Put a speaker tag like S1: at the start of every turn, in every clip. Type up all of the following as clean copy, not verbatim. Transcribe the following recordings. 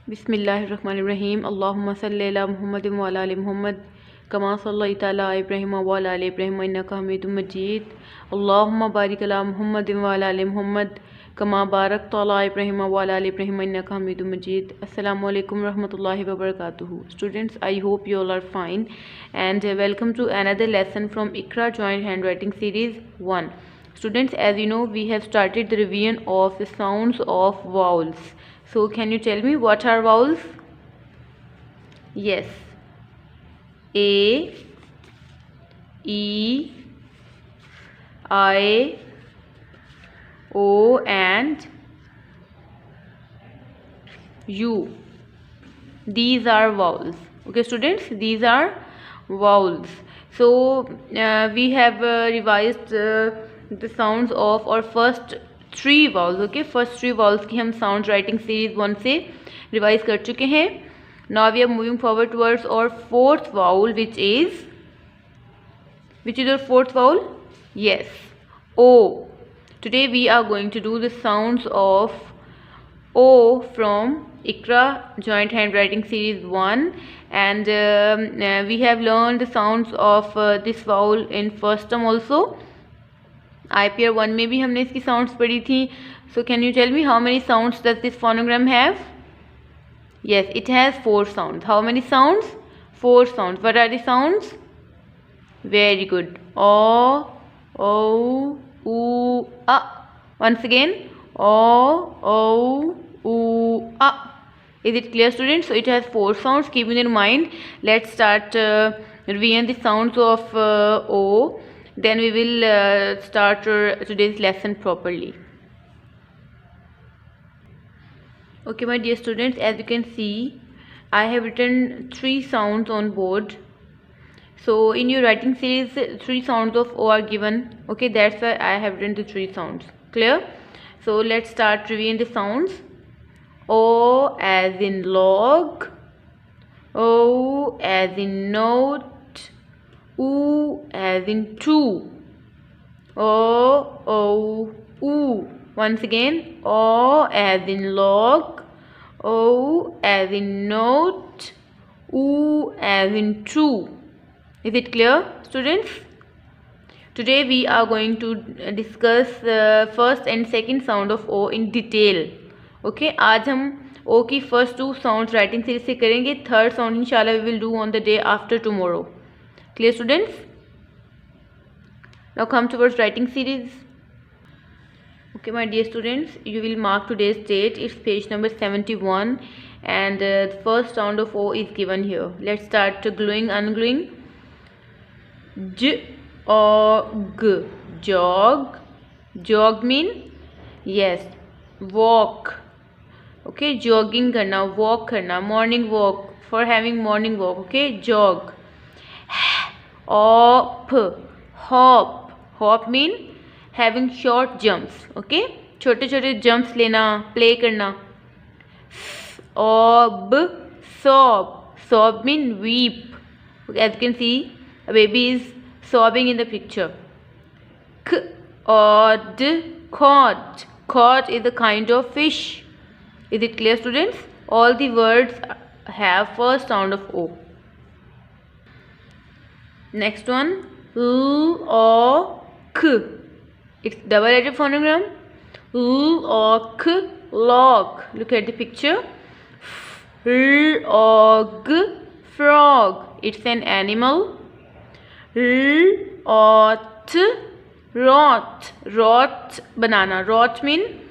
S1: बिस्मिल्लाहिर्रहमानिर्रहीम अल्लाहुम्मा सल्लि अला मुहम्मद व अला आलि मुहम्मद कमा सल्लैता अला इब्राहीम व अला आलि इब्राहीम इन्नका हमीदुम मजीद अल्लाहुम्मा बारिक अला मुहम्मद व अला आलि मुहम्मद कमा बारकता अला इब्राहीम व अला आलि इब्राहीम इन्नका हमीदुम मजीद। अस्सलामु अलैकुम रहमतुल्लाहि व बरकातुहू। Students, I hope you all are fine and welcome to another lesson from Iqra Joint Handwriting Series 1. Students, as you know, we have started the revision of the sounds of vowels. So can you tell me what are vowels? Yes. A, E, I, O and U. These are vowels. Okay students, these are vowels. So we have revised the sounds of our first three vowels. Okay, first three vowels की हम sound writing series 1 से revise कर चुके हैं. Now we are moving forward towards our fourth vowel, which is our fourth vowel? Yes, O. Today we are going to do the sounds of O from Iqra Joint Handwriting Series 1, and we have learned the sounds of this vowel in first term also. IPR 1 में भी हमने इसकी sounds पढ़ी थी. So can you tell me how many sounds does this phonogram have? Yes, it has 4 sounds. How many sounds? 4 sounds. What are the sounds? Very good. O, O, U, A. Once again, O, O, U, A. Is it clear, students? So it has 4 sounds. Keep in mind. Let's start reviewing the sounds of O. Then we will start today's lesson properly. Okay, my dear students, as you can see, I have written 3 sounds on board. So in your writing series, 3 sounds of O are given. Okay, that's why I have written the 3 sounds. Clear? So let's start reviewing the sounds. O as in log, O as in note, U as in two. O, O, U. Once again, O as in log, O as in note, U as in true. Is it clear, students? Today we are going to discuss the first and second sound of O in detail. Okay, आज हम O की first 2 sounds writing series से करेंगे. Third sound inshallah we will do on the day after tomorrow. Clear, students? Now come towards writing series. Okay, my dear students, you will mark today's date. It's page number 71 and the first sound of O is given here. Let's start gluing, ungluing. J or G. Jog. Jog mean? Yes, walk. Okay, jogging karna, walk karna, morning walk, for having morning walk. Okay, jog. Hop. Hop. Hop mean having short jumps. Okay, छोटे छोटे jumps लेना, play करना. Sob. Sob. Sob mean weep. Okay, as you can see, a baby is sobbing in the picture. Cod. Cod. Cod is a kind of fish. Is it clear, students? All the words have first sound of O. Next one, L or K. It's double-headed phonogram. L or K, log. Look at the picture. L or G, frog. It's an animal. L or T, rot. Rot, banana. Rot mean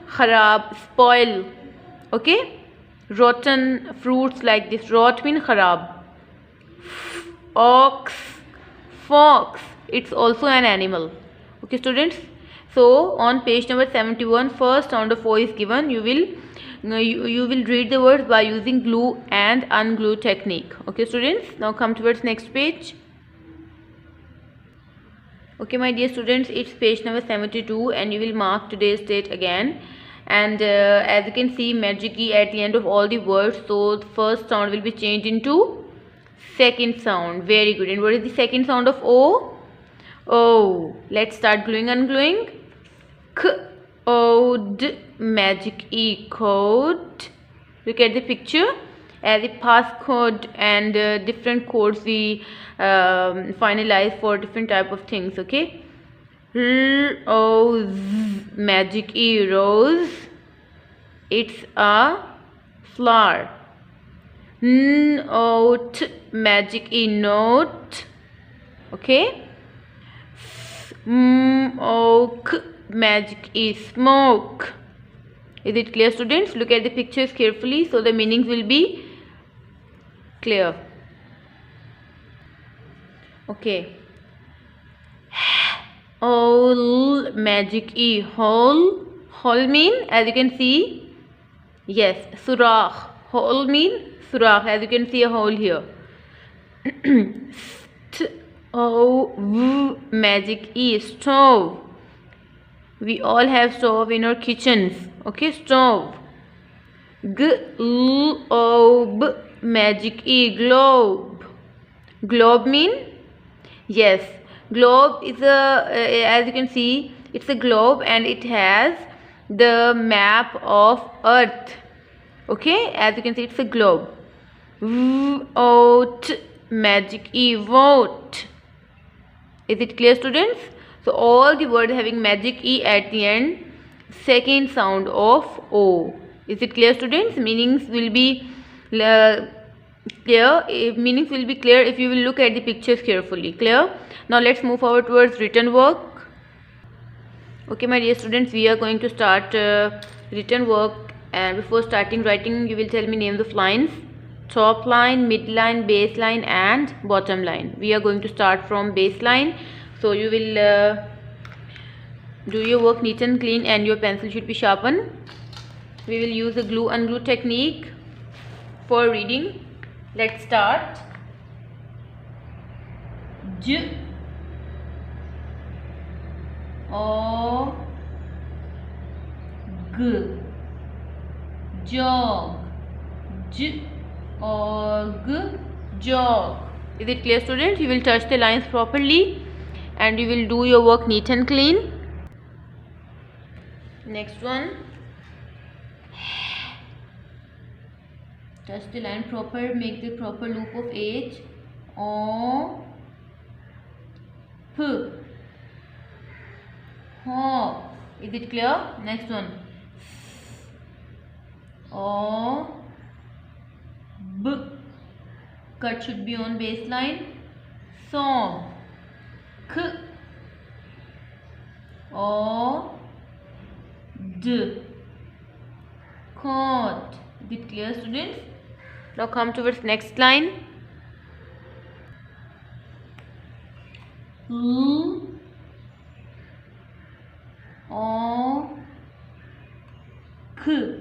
S1: kharab, spoil. Okay, rotten fruits like this. Rot mean kharab. Ox, fox. It's also an animal. Okay, students. So on page number 71, first sound of O is given. You will read the words by using glue and unglue technique. Okay, students. Now come towards next page. Okay, my dear students, it's page number 72 and you will mark today's date again. And as you can see, magic key at the end of all the words. So the first sound will be changed into second sound. Very good. And what is the second sound of O? O. Let's start gluing, ungluing. K, O, D, magic E, code. Look at the picture. As the passcode and different codes we finalize for different type of things. Okay. R-O-Z, magic E, rose. It's a flower. N-O-T, magic E, note. Okay. S-M-O-K, magic E, smoke. Is it clear, students? Look at the pictures carefully so the meanings will be clear. Okay. Hole, magic E, hole. Hole mean, as you can see, yes, surah. Hole mean surah, as you can see a hole here. Stove, magic E, stove. We all have stove in our kitchens. Okay, stove. Globe, magic E, globe. Globe mean, yes, globe is as you can see, it's a globe and it has the map of earth. Okay, as you can see, it's a globe. Vote, magic E, vote. Is it clear, students? So all the words having magic E at the end, second sound of O. Is it clear, students? Meanings will be clear. Meanings will be clear if you will look at the pictures carefully. Clear? Now let's move forward towards written work. Okay, my dear students, we are going to start written work, and before starting writing, you will tell me names of lines: top line, mid line, base line, and bottom line. We are going to start from baseline, so you will do your work neat and clean, and your pencil should be sharpened. We will use the glue unglue technique for reading. Let's start. J O G, jog. J O G, jog. Is it clear, students? You will touch the lines properly and you will do your work neat and clean. Next one. Touch the line proper, make the proper loop of H. O P, hop. Is it clear? Next one. O B, cut should be on baseline. Song. K O D, caught. Is it clear, students? Now come towards next line. L O K,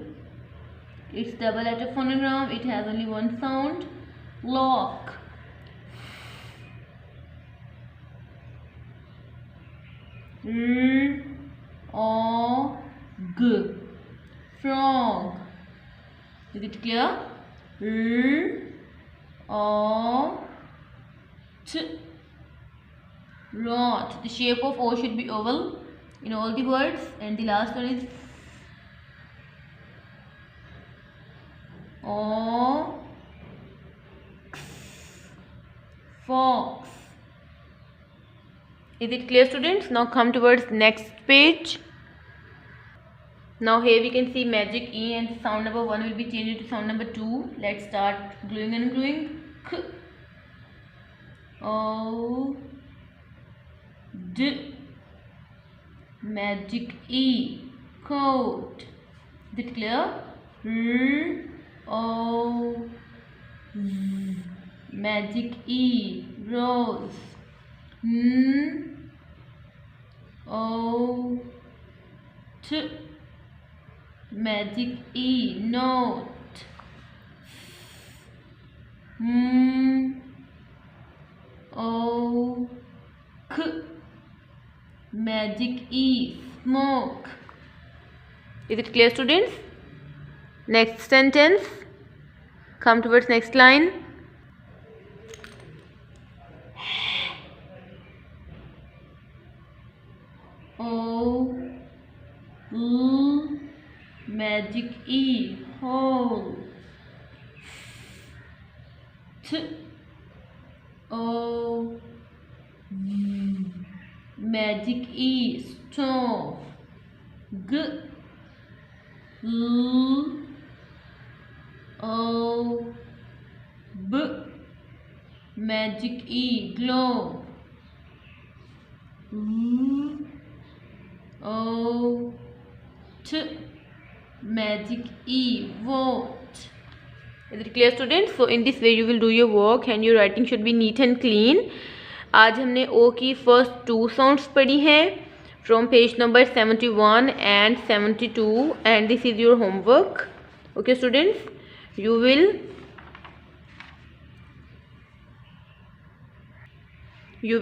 S1: it's double letter phonogram, it has only one sound. Lock. R O G, frog. Is it clear? R O T, rot. The shape of O should be oval in all the words, and the last one is O X, fox. Is it clear, students? Now come towards next page. Now here we can see magic E, and sound number 1 will be changed to sound number 2. Let's start gluing and gluing. K O D, magic E, coat. Is it clear? R O Z, magic E, rose. N O T, magic E, note. O K, magic E, smoke. Is it clear, students? Next sentence. Come towards next line. O L, magic E, hole. O, magic E, stove. G, L, O, B, magic E, globe. V, O, T, magic E, vote. Is it clear, students? So in this way you will do your work and your writing should be neat and clean. आज हमने O की first 2 sounds पढ़ी हैं from page number 71 and 72 and this is your homework. Okay students, you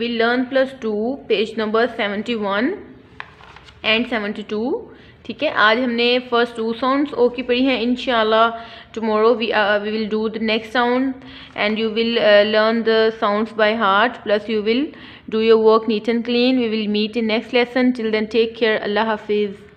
S1: will learn plus 2 page number 71 and 72. ठीक है, आज हमने first 2 sounds ओ की पढ़ी हैं. इंशाल्लाह tomorrow we will do the next sound and you will learn the sounds by heart plus you will do your work neat and clean. We will meet in next lesson. Till then take care. अल्लाह हाफिज़.